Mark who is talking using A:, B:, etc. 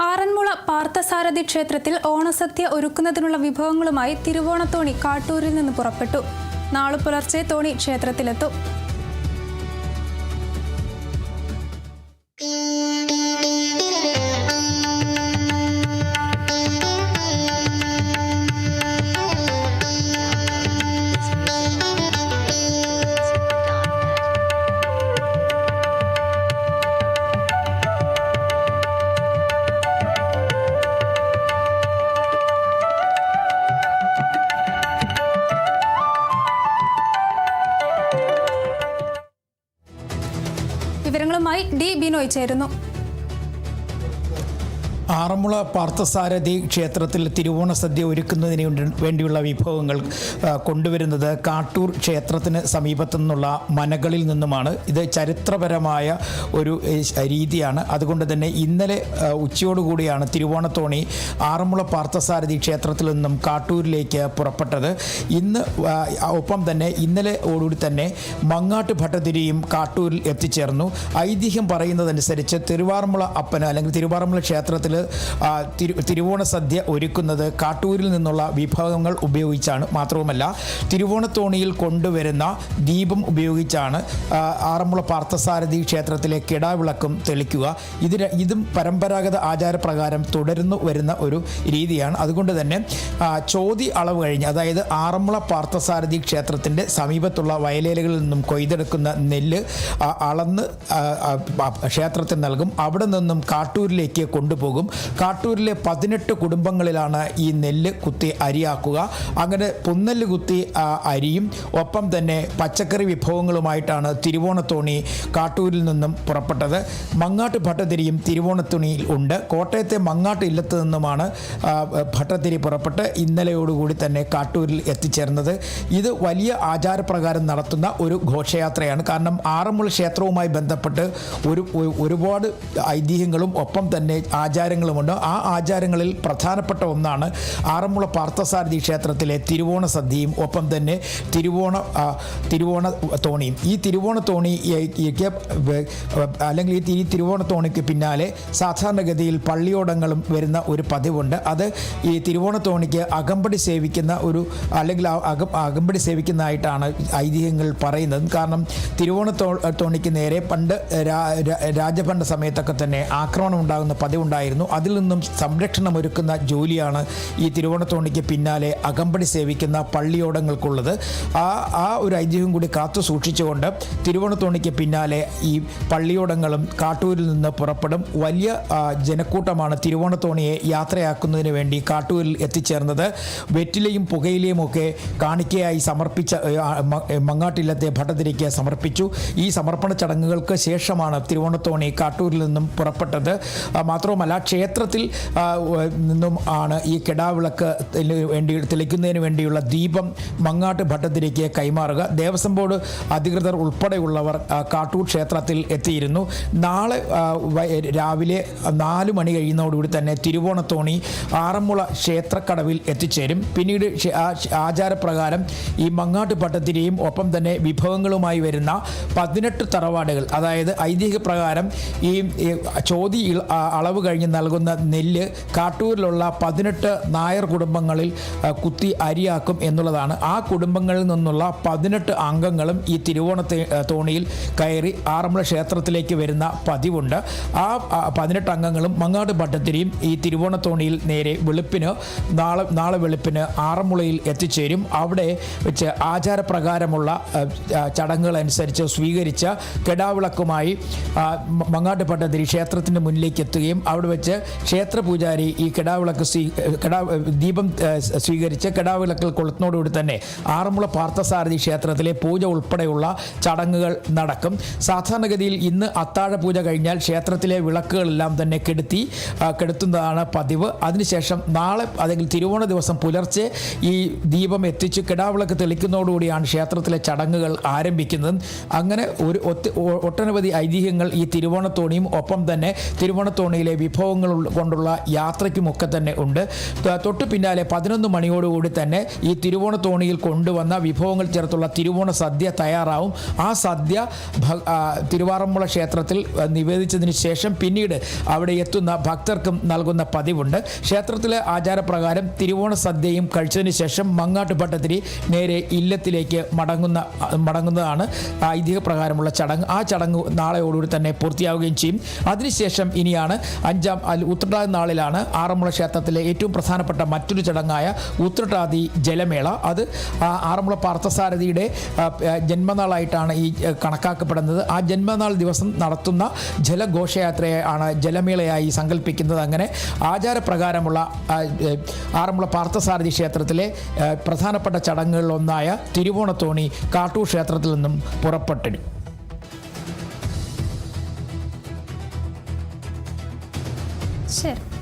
A: ആറന്മുള പാർത്ഥസാരഥി ക്ഷേത്രത്തിൽ ഓണസദ്യ ഒരുക്കുന്നതിനുള്ള വിഭവങ്ങളുമായി തിരുവോണത്തോണി കാട്ടൂരിൽ നിന്ന് പുറപ്പെട്ടു. നാളെ പുലർച്ചെ തോണി ക്ഷേത്രത്തിലെത്തും. വിവരങ്ങളുമായി ഡി ബിനോയ് ചേരുന്നു.
B: ആറന്മുള പാർത്ഥസാരഥി ക്ഷേത്രത്തിൽ തിരുവോണ സദ്യ ഒരുക്കുന്നതിന് വേണ്ടിയുള്ള വിഭവങ്ങൾ കൊണ്ടുവരുന്നത് കാട്ടൂർ ക്ഷേത്രത്തിന് സമീപത്തു നിന്നുള്ള മനകളിൽ നിന്നുമാണ്. ഇത് ചരിത്രപരമായ ഒരു രീതിയാണ്. അതുകൊണ്ട് തന്നെ ഇന്നലെ ഉച്ചയോടുകൂടിയാണ് തിരുവോണത്തോണി ആറന്മുള പാർത്ഥസാരഥി ക്ഷേത്രത്തിൽ നിന്നും കാട്ടൂരിലേക്ക് പുറപ്പെട്ടത്. ഇന്ന് ഒപ്പം തന്നെ ഇന്നലെയോടുകൂടി തന്നെ മങ്ങാട്ട് ഭട്ടതിരിയും കാട്ടൂരിൽ എത്തിച്ചേർന്നു. ഐതിഹ്യം പറയുന്നതനുസരിച്ച് തിരുവാറന്മുള അപ്പന് അല്ലെങ്കിൽ തിരുവാറന്മുള ക്ഷേത്രത്തിൽ തിരുവോണ സദ്യ ഒരുക്കുന്നത് കാട്ടൂരിൽ നിന്നുള്ള വിഭവങ്ങൾ ഉപയോഗിച്ചാണ്. മാത്രവുമല്ല തിരുവോണത്തോണിയിൽ കൊണ്ടുവരുന്ന ദീപം ആറന്മുള പാർത്ഥസാരഥി ക്ഷേത്രത്തിലെ കിടാവിളക്കും തെളിക്കുക. ഇതും പരമ്പരാഗത ആചാരപ്രകാരം തുടർന്നു വരുന്ന ഒരു രീതിയാണ്. അതുകൊണ്ട് തന്നെ ചോതി അളവ് കഴിഞ്ഞ്, അതായത് ആറന്മുള പാർത്ഥസാരഥി ക്ഷേത്രത്തിൻ്റെ സമീപത്തുള്ള വയലേലകളിൽ നിന്നും കൊയ്തെടുക്കുന്ന നെല്ല് അളന്ന് ക്ഷേത്രത്തിൽ നൽകും. അവിടെ നിന്നും കാട്ടൂരിലേക്ക് കൊണ്ടുപോകും. കാട്ടൂരിലെ 18 കുടുംബങ്ങളിലാണ് ഈ നെല്ല് കുത്തി അരിയാക്കുക. അങ്ങനെ പുന്നെല്ല് കുത്തി അരിയും ഒപ്പം തന്നെ പച്ചക്കറി വിഭവങ്ങളുമായിട്ടാണ് തിരുവോണത്തോണി കാട്ടൂരിൽ നിന്നും പുറപ്പെട്ടത്. മങ്ങാട്ട് ഭട്ടതിരിയും തിരുവോണത്തോണിയിൽ ഉണ്ട്. കോട്ടയത്തെ മങ്ങാട്ട് ഇല്ലത്ത് നിന്നുമാണ് ഭട്ടതിരി പുറപ്പെട്ട് ഇന്നലെയോടുകൂടി തന്നെ കാട്ടൂരിൽ എത്തിച്ചേർന്നത്. ഇത് വലിയ ആചാരപ്രകാരം നടത്തുന്ന ഒരു ഘോഷയാത്രയാണ്. കാരണം ആറന്മുള ക്ഷേത്രവുമായി ബന്ധപ്പെട്ട് ഒരുപാട് ഐതിഹ്യങ്ങളും ഒപ്പം തന്നെ ആചാരങ്ങളുമുണ്ട്. ആ ആചാരങ്ങളിൽ പ്രധാനപ്പെട്ട ഒന്നാണ് ആറന്മുള പാർത്ഥസാരഥി ക്ഷേത്രത്തിലെ തിരുവോണ സദ്യയും ഒപ്പം തന്നെ തിരുവോണ തോണിയും. ഈ തിരുവോണ തോണിക്ക് അല്ലെങ്കിൽ ഈ തിരുവോണ തോണിക്ക് പിന്നാലെ സാധാരണഗതിയിൽ പള്ളിയോടങ്ങളും വരുന്ന ഒരു പതിവുണ്ട്. അത് ഈ തിരുവോണ തോണിക്ക് അകമ്പടി സേവിക്കുന്ന അല്ലെങ്കിൽ അകമ്പടി സേവിക്കുന്നതായിട്ടാണ് ഐതിഹ്യങ്ങൾ പറയുന്നത്. കാരണം തിരുവോണ തോണിക്ക് നേരെ പണ്ട് രാജഭരണ സമയത്തൊക്കെ തന്നെ ആക്രമണം ഉണ്ടാകുന്ന പതിവുണ്ടായിരുന്നു. അതിൽ നിന്നും സംരക്ഷണം ഒരുക്കുന്ന ജോലിയാണ് ഈ തിരുവോണത്തോണിക്ക് പിന്നാലെ അകമ്പടി സേവിക്കുന്ന പള്ളിയോടങ്ങൾക്കുള്ളത്. ആ ഒരു ഐതിഹ്യം കൂടി കാത്തു സൂക്ഷിച്ചുകൊണ്ട് തിരുവോണത്തോണിക്ക് പിന്നാലെ ഈ പള്ളിയോടങ്ങളും കാട്ടൂരിൽ നിന്ന് പുറപ്പെടും. വലിയ ജനക്കൂട്ടമാണ് തിരുവോണത്തോണിയെ യാത്രയാക്കുന്നതിന് വേണ്ടി കാട്ടൂരിൽ എത്തിച്ചേർന്നത്. വെറ്റിലയും പുകയിലയും ഒക്കെ കാണിക്കയായി സമർപ്പിച്ച മങ്ങാട്ടില്ലത്തെ ഭട്ടതിരിക്ക് സമർപ്പിച്ചു. ഈ സമർപ്പണ ചടങ്ങുകൾക്ക് ശേഷമാണ് തിരുവോണത്തോണി കാട്ടൂരിൽ നിന്നും പുറപ്പെട്ടത്. മാത്രവുമല്ല ക്ഷേത്രത്തിൽ നിന്നും ആണ് ഈ കിടാവിളക്ക് തെളിക്കുന്നതിന് വേണ്ടിയുള്ള ദീപം മങ്ങാട്ട് ഭട്ടതിരിക്ക് കൈമാറുക. ദേവസ്വം ബോർഡ് അധികൃതർ ഉൾപ്പെടെയുള്ളവർ കാട്ടൂർ ക്ഷേത്രത്തിൽ എത്തിയിരുന്നു. നാളെ രാവിലെ 4 മണി കഴിയുന്നതോടുകൂടി തന്നെ തിരുവോണത്തോണി ആറന്മുള ക്ഷേത്രക്കടവിൽ എത്തിച്ചേരും. പിന്നീട് ആചാരപ്രകാരം ഈ മങ്ങാട്ട് ഭട്ടതിരിയും ഒപ്പം തന്നെ വിഭവങ്ങളുമായി വരുന്ന 18 തറവാടുകൾ, അതായത് ഐതിഹ്യപ്രകാരം ഈ ചോതി അളവ് കഴിഞ്ഞ് നൽകുന്ന നെല്ല് കാട്ടൂരിലുള്ള 18 നായർ കുടുംബങ്ങളിൽ കുത്തി അരിയാക്കും എന്നുള്ളതാണ്. ആ കുടുംബങ്ങളിൽ നിന്നുള്ള 18 അംഗങ്ങളും ഈ തിരുവോണത്തോണിയിൽ കയറി ആറന്മുള ക്ഷേത്രത്തിലേക്ക് വരുന്ന പതിവുണ്ട്. ആ 18 അംഗങ്ങളും മങ്ങാട്ട് ഭട്ടതിരിയും ഈ തിരുവോണത്തോണിയിൽ നേരെ നാളെ വെളുപ്പിന് ആറന്മുളയിൽ എത്തിച്ചേരും. അവിടെ വെച്ച് ആചാരപ്രകാരമുള്ള ചടങ്ങുകൾ അനുസരിച്ച് സ്വീകരിച്ച കിടാവിളക്കുമായി മങ്ങാട്ട് ഭട്ടതിരി ക്ഷേത്രത്തിൻ്റെ മുന്നിലേക്ക് എത്തുകയും അവിടെ വെച്ച് ക്ഷേത്ര പൂജാരി ഈ കിടാവിളക്ക് ദീപം സ്വീകരിച്ച് കിടാവിളക്കിൽ കൊളുത്തുന്നതോടുകൂടി തന്നെ ആറന്മുള പാർത്ഥസാരഥി ക്ഷേത്രത്തിലെ പൂജ ഉൾപ്പെടെയുള്ള ചടങ്ങുകൾ നടക്കും. സാധാരണഗതിയിൽ ഇന്ന് അത്താഴ പൂജ കഴിഞ്ഞാൽ ക്ഷേത്രത്തിലെ വിളക്കുകളെല്ലാം തന്നെ കെടുത്തുന്നതാണ് പതിവ്. അതിനുശേഷം നാളെ അല്ലെങ്കിൽ തിരുവോണ ദിവസം പുലർച്ചെ ഈ ദീപം എത്തിച്ച് കിടാവിളക്ക് തെളിക്കുന്നതോടുകൂടിയാണ് ക്ഷേത്രത്തിലെ ചടങ്ങുകൾ ആരംഭിക്കുന്നത്. അങ്ങനെ ഒട്ടനവധി ഐതിഹ്യങ്ങൾ ഈ തിരുവോണത്തോണിയും ഒപ്പം തന്നെ തിരുവോണത്തോണിയിലെ വിഭവങ്ങൾ വിഭവങ്ങൾ കൊണ്ടുള്ള യാത്രയ്ക്കുമൊക്കെ തന്നെ ഉണ്ട്. തൊട്ടു പിന്നാലെ 11 മണിയോടുകൂടി തന്നെ ഈ തിരുവോണത്തോണിയിൽ കൊണ്ടുവന്ന വിഭവങ്ങൾ ചേർത്തുള്ള തിരുവോണ സദ്യ തയ്യാറാവും. ആ സദ്യ തിരുവാറന്മുള ക്ഷേത്രത്തിൽ നിവേദിച്ചതിന് ശേഷം പിന്നീട് അവിടെ എത്തുന്ന ഭക്തർക്കും നൽകുന്ന പതിവുണ്ട്. ക്ഷേത്രത്തിലെ ആചാരപ്രകാരം തിരുവോണ സദ്യയും കഴിച്ചതിന് ശേഷം മങ്ങാട്ട് ഭട്ടതിരി നേരെ ഇല്ലത്തിലേക്ക് മടങ്ങുന്നതാണ് ഐതിഹ്യപ്രകാരമുള്ള ചടങ്ങ്. ആ ചടങ്ങ് നാളെയോടുകൂടി തന്നെ പൂർത്തിയാവുകയും ചെയ്യും. അതിനുശേഷം ഇനിയാണ് ഉത്രട്ടാതി നാളിലാണ് ആറന്മുള ക്ഷേത്രത്തിലെ ഏറ്റവും പ്രധാനപ്പെട്ട മറ്റൊരു ചടങ്ങായ ഉത്രട്ടാതി ജലമേള. അത് ആറന്മുള പാർത്ഥസാരഥിയുടെ ജന്മനാളായിട്ടാണ് ഈ കണക്കാക്കപ്പെടുന്നത്. ആ ജന്മനാൾ ദിവസം നടത്തുന്ന ജലഘോഷയാത്രയാണ് ജലമേളയായി സങ്കല്പിക്കുന്നത്. അങ്ങനെ ആചാരപ്രകാരമുള്ള ആറന്മുള പാർത്ഥസാരഥി ക്ഷേത്രത്തിലെ പ്രധാനപ്പെട്ട ചടങ്ങുകളിലൊന്നായ തിരുവോണത്തോണി കാട്ടൂർ ക്ഷേത്രത്തിൽ നിന്നും പുറപ്പെട്ടു.
A: ശരി.